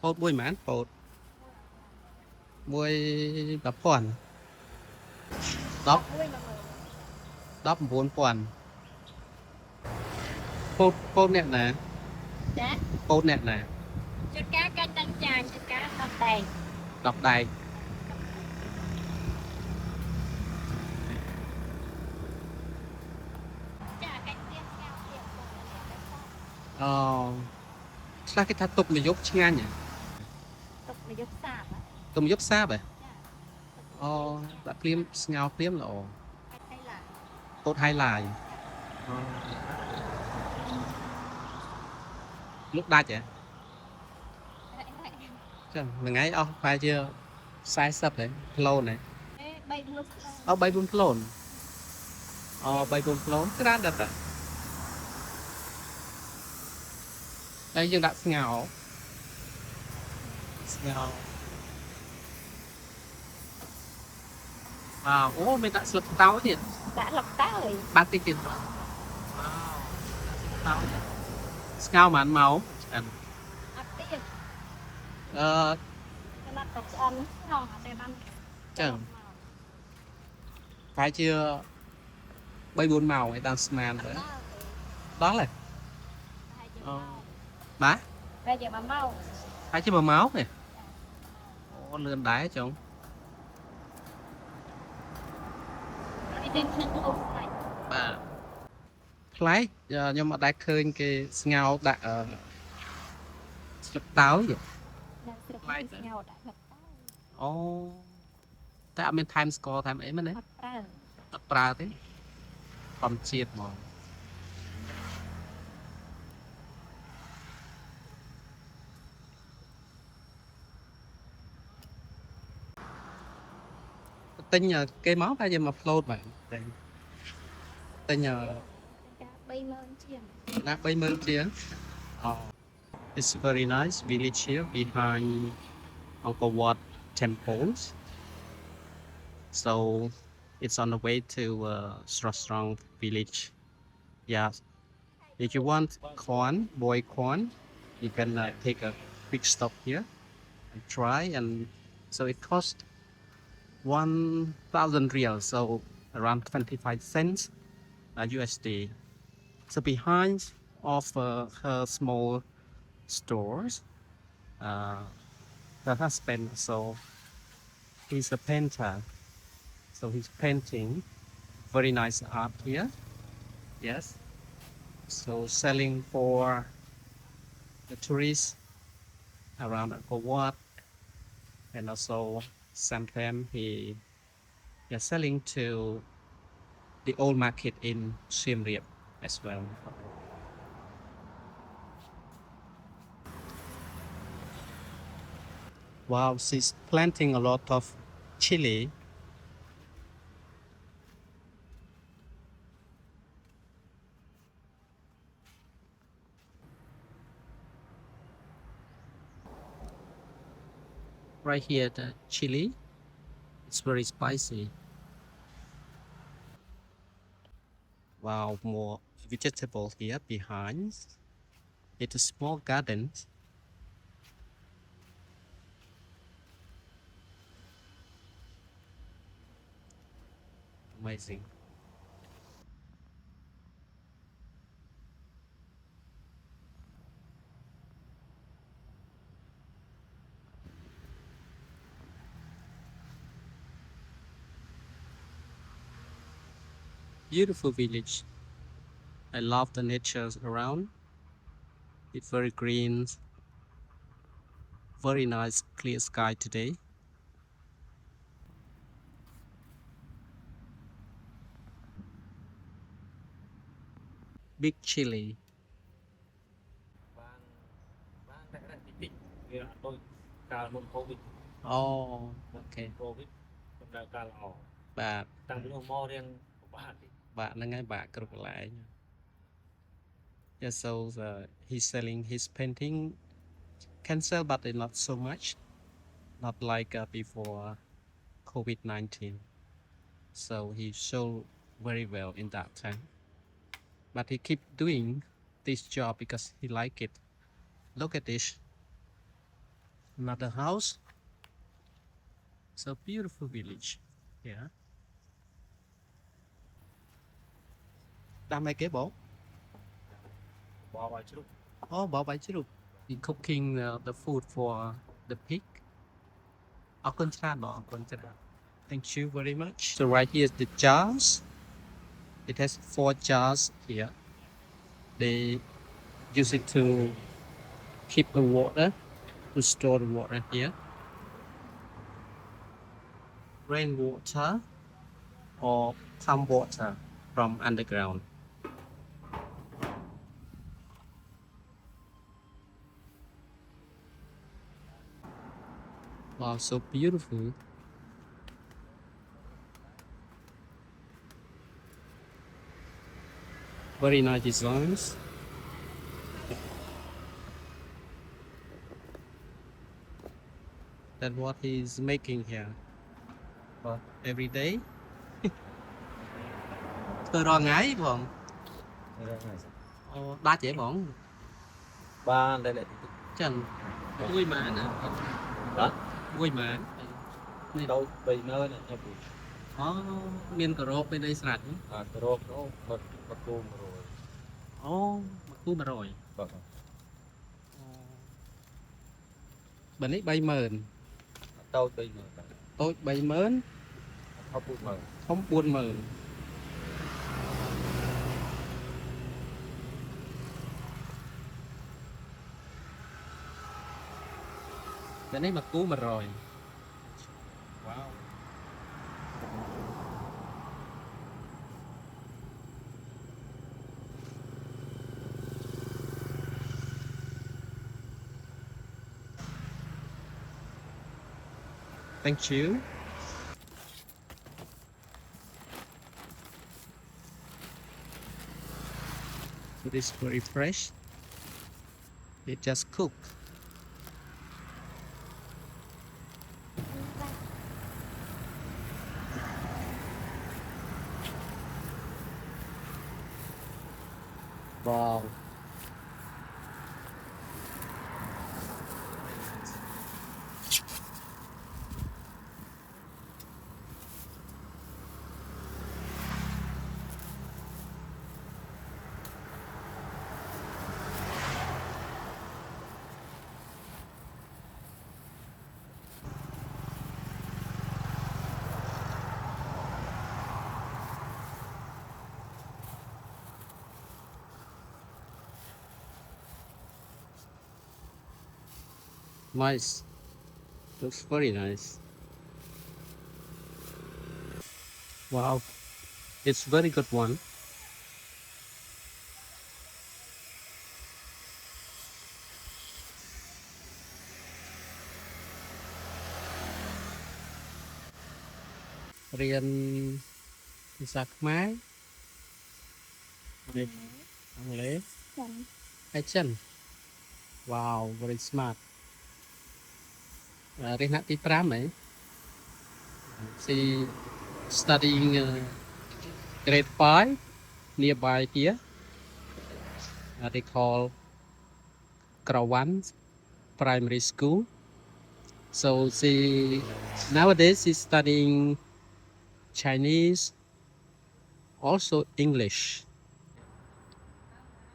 Phốt bùi mán phốt bùi đập phòn đắp đắp bốn phòn phốt nẹt nè Dạ. phốt nẹt nè Chút cá canh canh chài, chút cá tôm tèn. đọc đài Chà canh tiên cao tiệm sao cái thắt tục mà dốc ngang nhỉ tục mà giúp sạp á. tụm dốc xa vậy Dạ. đã phim ngao phim là Cách hay là phốt hai lại lúc đa chứ vậy vậy. chứ mình ấy phải chưa sai sập đấy lâu này Ê, bay bước bay buôn lộn bay buôn lộn cái đó đặt đây dương đã ngào ngào mình đã sập táo thì đã lọc tá rồi. bán tiền tiền táo ngào mà ăn máu ăn Áp tiền. ờ Cái mặt tập ăn ngon ở đây ăn. chẳng phải chưa bay buôn màu người ta sman đấy đó là má Bây giờ mà mau. phải chứ mà máu này lươn đáy chồng Đi đến chân ốp này. bà lấy nhưng mà đã khơi cái ngào đã sập táo vậy Nên sẽ được nhau đã lọc tá.តែអត់មាន time score time អីមែនទេ Hấp ra. អត់ប្រើទេធម្មជាតិហ្មងទិញគេមកតែយកមក float បាទទិញCá 30,000 chiên. ណា30000ជាងIt's very nice village here behind Angkor Wat temples so it's on the way to Srosrong village yeah if you want corn boy corn you can take a quick stop here and try and so it cost 1,000 riyals so around 25 cents USD so behind of her small stores her husband so he's a painter so he's painting very nice art here yes so selling for the tourists around Angkor Wat and also sometimes he is selling to the old market in Siem Reap as well. Wow, she's planting a lot of chili. Right here, the chili, it's very spicy. Wow, more vegetable here behind. It's a small garden. Amazing. Beautiful village. I love the nature around. It's very green. Very nice clear sky today. Big chili. Oh, okay. Bà bà là ngay bà cực lại. Yeah, so he's selling his painting. Can sell, but not so much. Not like before COVID-19. So he sold very well in that time. But he keep doing this job because he like it. Look at this. Another house. It's a beautiful village. Yeah. Đam mê kế bộ. Oh, bò bãi chứ lục. He cooking the food for the pig. Thank you very much. So right here is the jars. It has 4 jars here. They use it to keep the water, to store the water here. Rainwater or pump water from underground. Wow, so beautiful. Very nice designs. That's what he's making here. Every day. Tôi đo ngái bọn. Đa chế bọn. Ba đây lại Chẳng. Vui mà nè. hả? Vui mà. Đâu bị nơi này nha chị. Miền cờ rô bên đây sạch. Cái rô nó mất cung rồi. Mặc cú mà rồi. Vâng. Bên ấy bay mờn. Đâu bị nơi. Tôi bay mớn. Không buồn mờ. Không buồn mờn. Bên ấy mặc cú mà rồi. Wow. Thank you. It is very fresh. It just cooked. Wow. Nice. Looks very nice. Wow. It's very good one. Riêng sạc máy. Ăn lễ. Chẳng. Hai chân. Wow, very smart. Riêng hạt tí pram ấy. She studying grade 5 nearby here. They call Krawan Primary School. So nowadays she's studying Chinese, also English.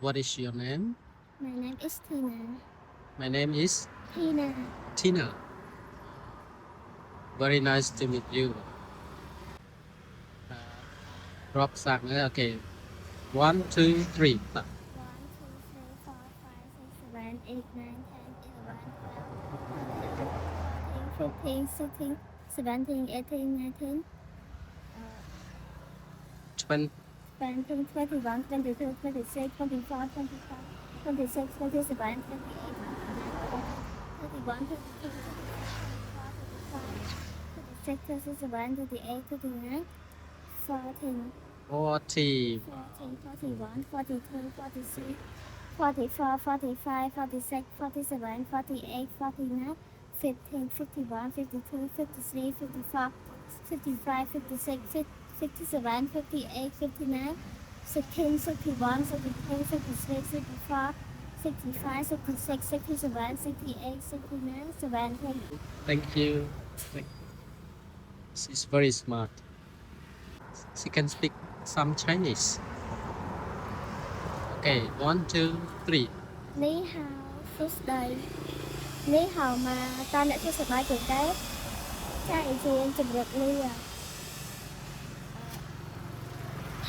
What is your name? My name is Tina. My name is Tina. Tina. Very nice to meet you. Drop sạc nữa. Okay. 1, 2, 3. 1, 2, 3, 4, 5, 6, 7, 8, 9, 10, 11, 12, 13, 14, 15, 16, 17, 18, 19, 20. 20, 21, 22, 26, 24, 25, 26, 27, 28, 31, 32, 33, 37, 38, 39, 40, 40. 41, 42, 43, 44, 45, 46, 47, 48, 49, 50, 51, 52, 53, 54, 55, 56, 57, 58, 59, 60, 61, 62, 63, 64, 65, 66, 67, 68, 69, 70. Thank you. She's very smart. She can speak some Chinese. Okay, 1, 2, 3. នេះហៅសួស្ដីនេះហៅមកតើអ្នកសួស្ដីទេចាអ៊ីជាងជម្រាបលា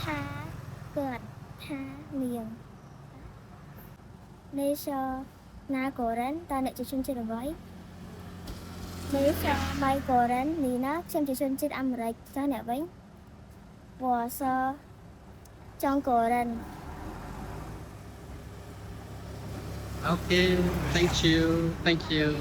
ថាគាត់ថានាងនេះសណាកូរ៉ានតើអ្នកជាជនជាតិអ្វីនេះសម៉ៃកូរ៉ាននេះណាខ្ញុំជាជនជាតិអាមេរិកតើអ្នកវិញវ៉ាសចង់កូរ៉ាន Okay, thank you.